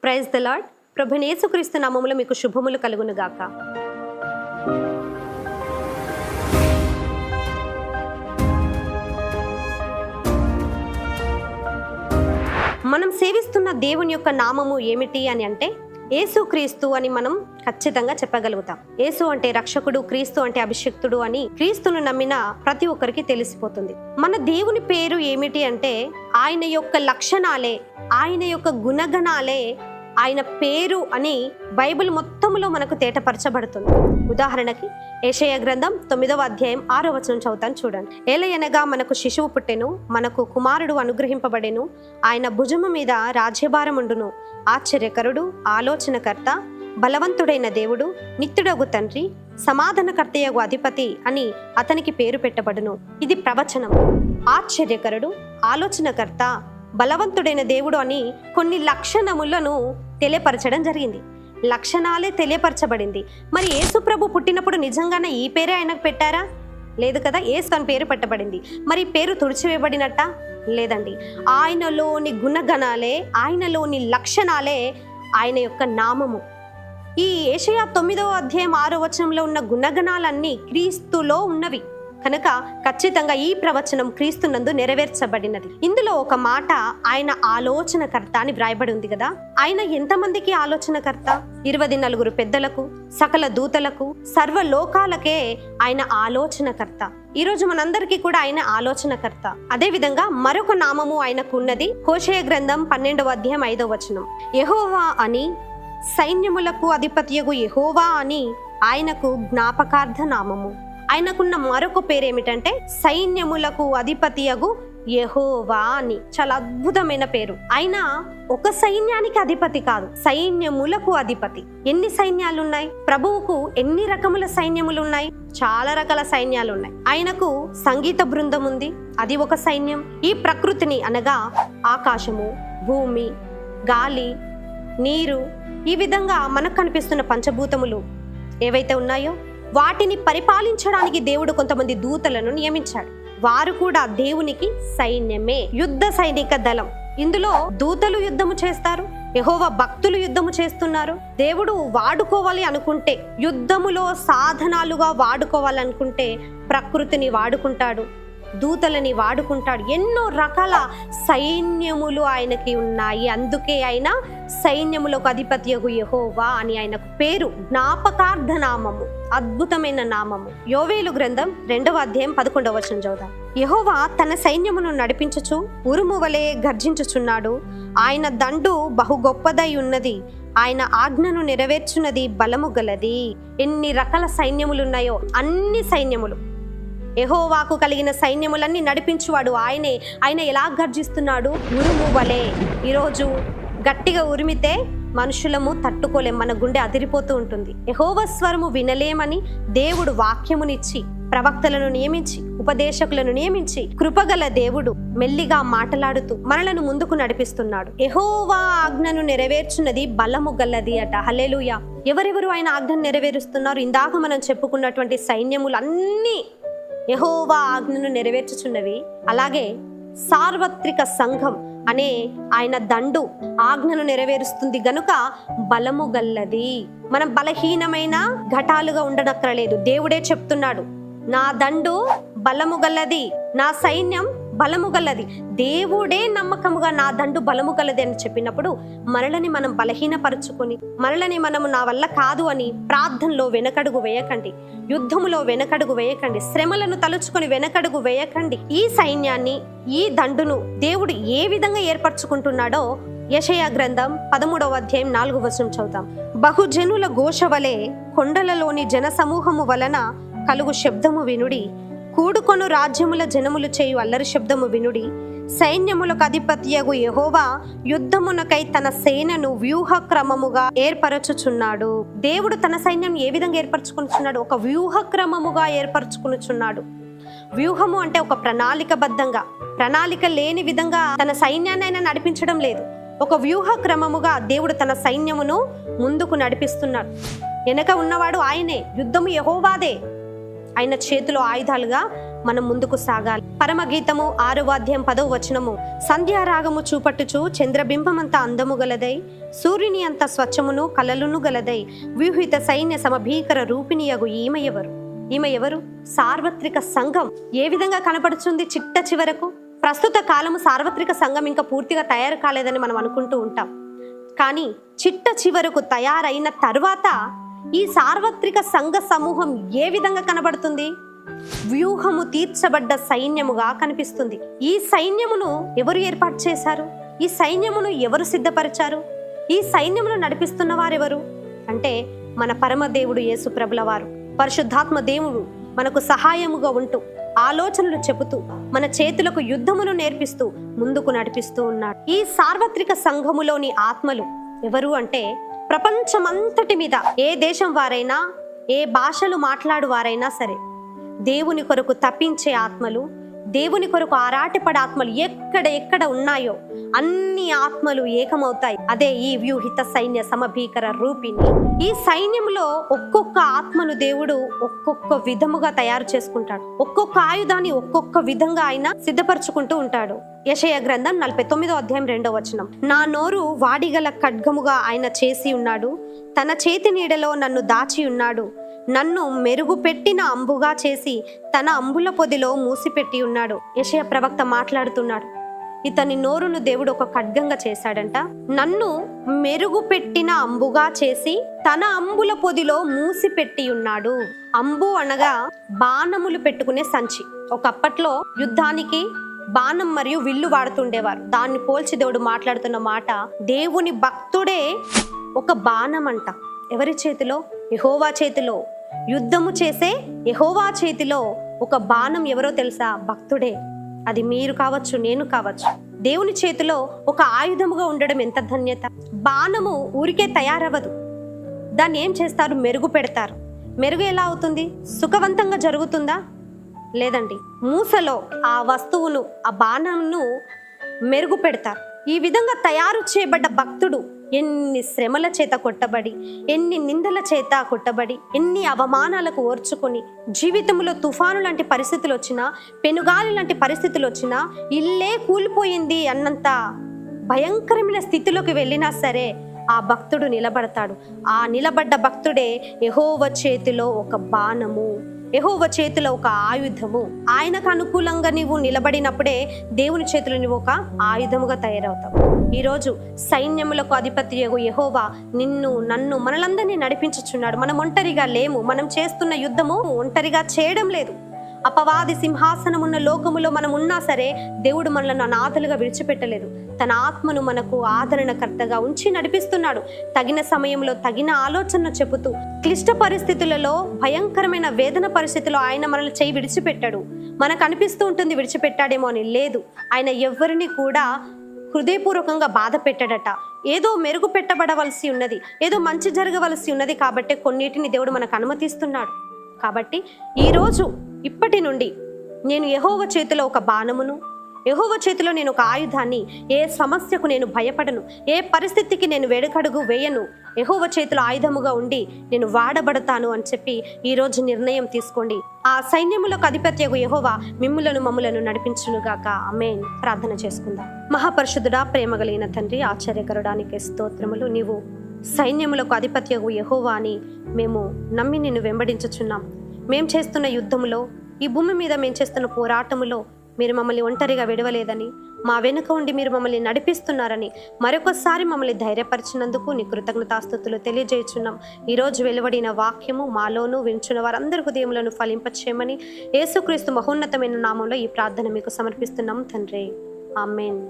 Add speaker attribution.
Speaker 1: Praise the lord. ప్రభువైన యేసుక్రీస్తు నామములో మీకు శుభములు కలుగును గాక. మనం సేవిస్తున్న దేవుని యొక్క నామము ఏమిటి అని అంటే యేసుక్రీస్తు అని మనం ఖచ్చితంగా చెప్పగలుగుతాం. యేసు అంటే రక్షకుడు, క్రీస్తు అంటే అభిషిక్తుడు అని క్రీస్తును నమ్మిన ప్రతి ఒక్కరికి తెలిసిపోతుంది. మన దేవుని పేరు ఏమిటి అంటే ఆయన యొక్క లక్షణాలే, ఆయన యొక్క గుణగణాలే ఆయన పేరు అని బైబిల్ మొత్తంలో మనకు తేటపరచబడుతుంది. ఉదాహరణకి యెషయా గ్రంథం 9వ అధ్యాయం 6వ వచనం చదువుతాను చూడండి. ఏలయనగా మనకు శిశువు పుట్టెను, మనకు కుమారుడు అనుగ్రహింపబడెను, ఆయన భుజము మీద రాజ్యభారముండును, ఆశ్చర్యకరుడు, ఆలోచనకర్త, బలవంతుడైన దేవుడు, నిత్యుడగు తండ్రి, సమాధానకర్తయగు అధిపతి అని అతనికి పేరు పెట్టబడును. ఇది ప్రవచనం. ఆశ్చర్యకరుడు, ఆలోచనకర్త, బలవంతుడైన దేవుడు అని కొన్ని లక్షణములను తెలియపరచడం జరిగింది. లక్షణాలే తెలియపరచబడింది. మరి యేసు ప్రభు పుట్టినప్పుడు నిజంగానే ఈ పేరే ఆయనకు పెట్టారా? లేదు కదా. యేసు అని పేరు పెట్టబడింది. మరి పేరు తుడిచివేయబడినట్ట? లేదండి. ఆయనలోని గుణగణాలే, ఆయనలోని లక్షణాలే ఆయన యొక్క నామము. ఈ యెషయా 9వ అధ్యాయం 6వ వచనంలో ఉన్న గుణగణాలన్నీ క్రీస్తులో ఉన్నవి కనుక ఖచ్చితంగా ఈ ప్రవచనం క్రీస్తునందు నెరవేర్చబడినది. ఇందులో ఒక మాట ఆయన ఆలోచనకర్త అని వ్రాయబడి ఉంది కదా. ఆయన ఎంతమందికి ఆలోచనకర్త? 24 పెద్దలకు, సకల దూతలకు, సర్వలోకాలకే ఆయన ఆలోచనకర్త. ఈరోజు మనందరికీ కూడా ఆయన ఆలోచనకర్త. అదే విధంగా మరొక నామము ఆయనకు ఉన్నది. హోషేయ గ్రంథం 12వ అధ్యాయం 5వ వచనం. యెహోవా అని, సైన్యములకు అధిపతియగు యెహోవా అని ఆయనకు జ్ఞాపకార్థ నామము. ఆయనకున్న మరొక పేరు ఏమిటంటే సైన్యములకు అధిపతియగు యెహోవా అని. చాలా అద్భుతమైన పేరు. ఆయన ఒక సైన్యానికి అధిపతి కాదు, సైన్యములకు అధిపతి. ఎన్ని సైన్యాలు ఉన్నాయి? ప్రభువుకు ఎన్ని రకముల సైన్యములు ఉన్నాయి? చాలా రకాల సైన్యాలు ఉన్నాయి. ఆయనకు సంగీత బృందం ఉంది, అది ఒక సైన్యం. ఈ ప్రకృతిని అనగా ఆకాశము, భూమి, గాలి, నీరు, ఈ విధంగా మనకు కనిపిస్తున్న పంచభూతములు ఏవైతే ఉన్నాయో వాటిని పరిపాలించడానికి దేవుడు కొంతమంది దూతలను నియమించాడు. వారు కూడా దేవునికి సైన్యమే, యుద్ధ సైనిక దళం. ఇందులో దూతలు యుద్ధము చేస్తారు, యెహోవా భక్తులు యుద్ధము చేస్తున్నారు. దేవుడు వాడుకోవాలి అనుకుంటే, యుద్ధములో సాధనాలుగా వాడుకోవాలనుకుంటే ప్రకృతిని వాడుకుంటాడు, దూతలని వాడుకుంటాడు. ఎన్నో రకాల సైన్యములు ఆయనకి ఉన్నాయి. అందుకే ఆయన సైన్యములకు అధిపతియగు యెహోవా అని ఆయనకు పేరు. జ్ఞాపకార్థ నామము, అద్భుతమైన నామము. యోవేలు గ్రంథం 2వ అధ్యాయం 11వ వచనం చదువుదాం. యెహోవా తన సైన్యమును నడిపించుచు ఉరుము వలె గర్జించుచున్నాడు. ఆయన దండు బహు గొప్పదై ఉన్నది, ఆయన ఆజ్ఞను నెరవేర్చున్నది బలము గలది. ఎన్ని రకాల సైన్యములు ఉన్నాయో అన్ని సైన్యములు, యెహోవాకు కలిగిన సైన్యములన్నీ నడిపించువాడు ఆయనే. ఆయన ఎలా గర్జిస్తున్నాడు? ఉరుము వలె. ఈరోజు గట్టిగా ఉరిమితే మనుషులము తట్టుకోలేం, మన గుండె అదిరిపోతూ ఉంటుంది. యెహోవా స్వరము వినలేమని దేవుడు వాక్యమునిచ్చి, ప్రవక్తలను నియమించి, ఉపదేశకులను నియమించి, కృపగల దేవుడు మెల్లిగా మాటలాడుతూ మనలను ముందుకు నడిపిస్తున్నాడు. యెహోవా ఆజ్ఞను నెరవేర్చున్నది బలము గలది అట. హల్లెలూయా. ఎవరెవరు ఆయన ఆజ్ఞను నెరవేరుస్తున్నారు? ఇందాక మనం చెప్పుకున్నటువంటి సైన్యములు అన్నీ యెహోవా ఆజ్ఞను నెరవేర్చుచున్నవి. అలాగే సార్వత్రిక సంఘం అనే ఆయన దండు ఆజ్ఞను నెరవేరుస్తుంది గనుక బలము గల్లది. మనం బలహీనమైన ఘటాలుగా ఉండనక్కరలేదు. దేవుడే చెప్తున్నాడు, నా దండు బలము గల్లది, నా సైన్యం బలము గల్లది. దేవుడే నమ్మకముగా నా దండు బలము గలది అని చెప్పినప్పుడు మనలని మనం బలహీనపరుచుకొని, మనలని మనము నా వల్ల కాదు అని ప్రార్థనలో వెనకడుగు వేయకండి, యుద్ధములో వెనకడుగు వేయకండి, శ్రమలను తలుచుకొని వెనకడుగు వేయకండి. ఈ సైన్యాన్ని, ఈ దండును దేవుడు ఏ విధంగా ఏర్పరచుకుంటున్నాడో యెషయా గ్రంథం 13వ అధ్యాయం 4వ వచనం చదువుతాం. బహుజనుల ఘోష వలె కొండలలోని జన సమూహము వలన కలుగు శబ్దము వినుడి, కూడుకొను రాజ్యముల జనములు చేయు అల్లరి శబ్దము వినుడి. సైన్యములకు అధిపతియగు యెహోవా యుద్ధమునకై తన సేనను వ్యూహ క్రమముగా ఏర్పరచుచున్నాడు. దేవుడు తన సైన్యం ఏ విధంగా ఏర్పరచుకునిచున్నాడు? ఒక వ్యూహ క్రమముగా ఏర్పరచుకునిచున్నాడు. వ్యూహము అంటే ఒక ప్రణాళికబద్ధంగా, ప్రణాళిక లేని విధంగా తన సైన్యాన్ని ఆయన నడిపించడం లేదు. ఒక వ్యూహ క్రమముగా దేవుడు తన సైన్యమును ముందుకు నడిపిస్తున్నాడు. వెనక ఉన్నవాడు ఆయనే, యుద్ధము యెహోవాదే. ఆయన చేతిలో ఆయుధాలుగా మనం ముందుకు సాగాలి. పరమగీతము 6వ అధ్యాయం 10వ వచనము, సంధ్యారాగము చూపట్టుచు చంద్రబింబమంత అందము గలదై, సూర్యుని అంత స్వచ్ఛమును కలలును గలదై, వ్యూహిత సైన్య సమభీకర రూపిణియగు ఈమె ఎవరు? సార్వత్రిక సంఘం. ఏ విధంగా కనపడుతుంది చిట్ట చివరకు? ప్రస్తుత కాలము సార్వత్రిక సంఘం ఇంకా పూర్తిగా తయారు కాలేదని మనం అనుకుంటూ ఉంటాం. కానీ చిట్ట చివరకు తయారైన తర్వాత ఈ సార్వత్రిక సంఘ సమూహం ఏ విధంగా కనబడుతుంది? వ్యూహము తీర్చబడ్డ సైన్యముగా కనిపిస్తుంది. ఈ సైన్యమును ఎవరు ఏర్పాటు చేశారు? ఈ సైన్యమును ఎవరు సిద్ధపరిచారు? ఈ సైన్యమును నడిపిస్తున్న వారెవరు అంటే మన పరమదేవుడు యేసు ప్రభుల వారు. పరిశుద్ధాత్మ దేవుడు మనకు సహాయముగా ఉంటూ, ఆలోచనలు చెబుతూ, మన చేతులకు యుద్ధమును నేర్పిస్తూ ముందుకు నడిపిస్తూ ఉన్నాడు. ఈ సార్వత్రిక సంఘములోని ఆత్మలు ఎవరు అంటే ప్రపంచమంతటి మీద ఏ దేశం వారైనా, ఏ భాషలు మాట్లాడు వారైనా సరే, దేవుని కొరకు తప్పించే ఆత్మలు, దేవుని కొరకు ఆరాటపడే ఆత్మలు ఎక్కడ ఉన్నాయో అన్ని ఆత్మలు ఏకమవుతాయి. అదే ఈ వ్యూహిత సైన్య సమభీకర రూపిణి. ఈ సైన్యంలో ఒక్కొక్క ఆత్మను దేవుడు ఒక్కొక్క విధముగా తయారు చేసుకుంటాడు. ఒక్కొక్క ఆయుధాన్ని ఒక్కొక్క విధంగా ఆయన సిద్ధపరచుకుంటూ ఉంటాడు. యెషయా గ్రంథం 49వ అధ్యాయం 2వ వచనం, నా నోరు వాడిగల ఖడ్గముగా ఆయన చేసి ఉన్నాడు, తన చేతి నీడలో నన్ను దాచి ఉన్నాడు, నన్ను మెరుగుపెట్టిన అంబుగా చేసి తన అంబుల పొదిలో మూసిపెట్టి ఉన్నాడు. యెషయా ప్రవక్త మాట్లాడుతున్నాడు. ఇతని నోరును దేవుడు ఒక ఖడ్గంగా చేశాడంట. నన్ను మెరుగుపెట్టిన అంబుగా చేసి తన అంబుల పొదిలో మూసిపెట్టి ఉన్నాడు. అంబు అనగా బాణములు పెట్టుకునే సంచి. ఒకప్పట్లో యుద్ధానికి బాణం మరియు విల్లు వాడుతుండేవారు. దాన్ని పోల్చి దేవుడు మాట్లాడుతున్న మాట, దేవుని భక్తుడే ఒక బాణం అంట. ఎవరి చేతిలో? యెహోవా చేతిలో. యుద్ధము చేసే యెహోవా చేతిలో ఒక బాణం ఎవరో తెలుసా? భక్తుడే. అది మీరు కావచ్చు, నేను కావచ్చు. దేవుని చేతిలో ఒక ఆయుధముగా ఉండడం ఎంత ధన్యత. బాణము ఊరికే తయారవ్వదు. దాన్ని ఏం చేస్తారు? మెరుగు పెడతారు. మెరుగు ఎలా అవుతుంది? సుఖవంతంగా జరుగుతుందా? లేదండి. మూసలో ఆ వస్తువును, ఆ బాణంను మెరుగు పెడతారు. ఈ విధంగా తయారు చేయబడ్డ భక్తుడు ఎన్ని శ్రమల చేత కొట్టబడి, ఎన్ని నిందల చేత కొట్టబడి, ఎన్ని అవమానాలకు ఓర్చుకొని, జీవితంలో తుఫాను లాంటి పరిస్థితులు వచ్చినా, పెనుగాలి లాంటి పరిస్థితులు వచ్చినా, ఇల్లే కూలిపోయింది అన్నంత భయంకరమైన స్థితిలోకి వెళ్ళినా సరే ఆ భక్తుడు నిలబడతాడు. ఆ నిలబడ్డ భక్తుడే యెహోవా చేతిలో ఒక బాణము, యెహోవా చేతిలో ఒక ఆయుధము. ఆయనకు అనుకూలంగా నీవు నిలబడినప్పుడే దేవుని చేతిలో నువ్వు ఒక ఆయుధముగా తయారవుతావు. ఈరోజు సైన్యములకు అధిపతి యెహోవా నిన్ను, నన్ను, మనలందరినీ నడిపించుచున్నాడు. మనం ఒంటరిగా లేము. మనం చేస్తున్న యుద్ధము ఒంటరిగా చేయడం లేదు. అపవాది సింహాసనమున్న లోకములో మనం ఉన్నా సరే దేవుడు మనలను అనాథలుగా విడిచిపెట్టలేదు. తన ఆత్మను మనకు ఆదరణకర్తగా ఉంచి నడిపిస్తున్నాడు. తగిన సమయంలో తగిన ఆలోచన చెబుతూ, క్లిష్ట పరిస్థితులలో, భయంకరమైన వేదన పరిస్థితుల్లో ఆయన మనల్ని చేయి విడిచిపెట్టాడు. మనకు అనిపిస్తూ ఉంటుంది విడిచిపెట్టాడేమో అని. లేదు, ఆయన ఎవరిని కూడా హృదయపూర్వకంగా బాధ పెట్టాడట. ఏదో మెరుగు పెట్టబడవలసి ఉన్నది, ఏదో మంచి జరగవలసి ఉన్నది కాబట్టి కొన్నిటిని దేవుడు మనకు అనుమతిస్తున్నాడు. కాబట్టి ఈరోజు ఇప్పటి నుండి నేను యెహోవా చేతిలో ఒక బాణమును, యెహోవా చేతిలో నేను ఒక ఆయుధాన్ని, ఏ సమస్యకు నేను భయపడను, ఏ పరిస్థితికి నేను వెనుకడుగు వేయను, యెహోవా చేతిలో ఆయుధముగా ఉండి నేను వాడబడతాను అని చెప్పి ఈరోజు నిర్ణయం తీసుకోండి. ఆ సైన్యములకు అధిపత్యగు యెహోవా మమ్ములను నడిపించునుగాక. ఆమేన్. ప్రార్థన చేసుకుందాం. మహాపరిశుద్ధుడా, ప్రేమ కలిగిన తండ్రి, ఆశ్చర్యకరుడానికి స్తోత్రములు. నీవు సైన్యములకు అధిపత్యగు యెహోవా అని మేము నమ్మి నిన్ను వెంబడించుచున్నాం. మేము చేస్తున్న యుద్ధములో, ఈ భూమి మీద మేము చేస్తున్న పోరాటములో మీరు మమ్మల్ని ఒంటరిగా విడవలేదని, మా వెనుక ఉండి మీరు మమ్మల్ని నడిపిస్తున్నారని మరొకసారి మమ్మల్ని ధైర్యపరిచినందుకు నీ కృతజ్ఞతాస్తుతులు తెలియజేయుచున్నాం. ఈరోజు వెలువడిన వాక్యము మాలోనూ వించున్న వారందరి హృదయములను ఫలింపచేయమని యేసుక్రీస్తు మహోన్నతమైన నామంలో ఈ ప్రార్థన మీకు సమర్పిస్తున్నాం తండ్రి. ఆమేన్.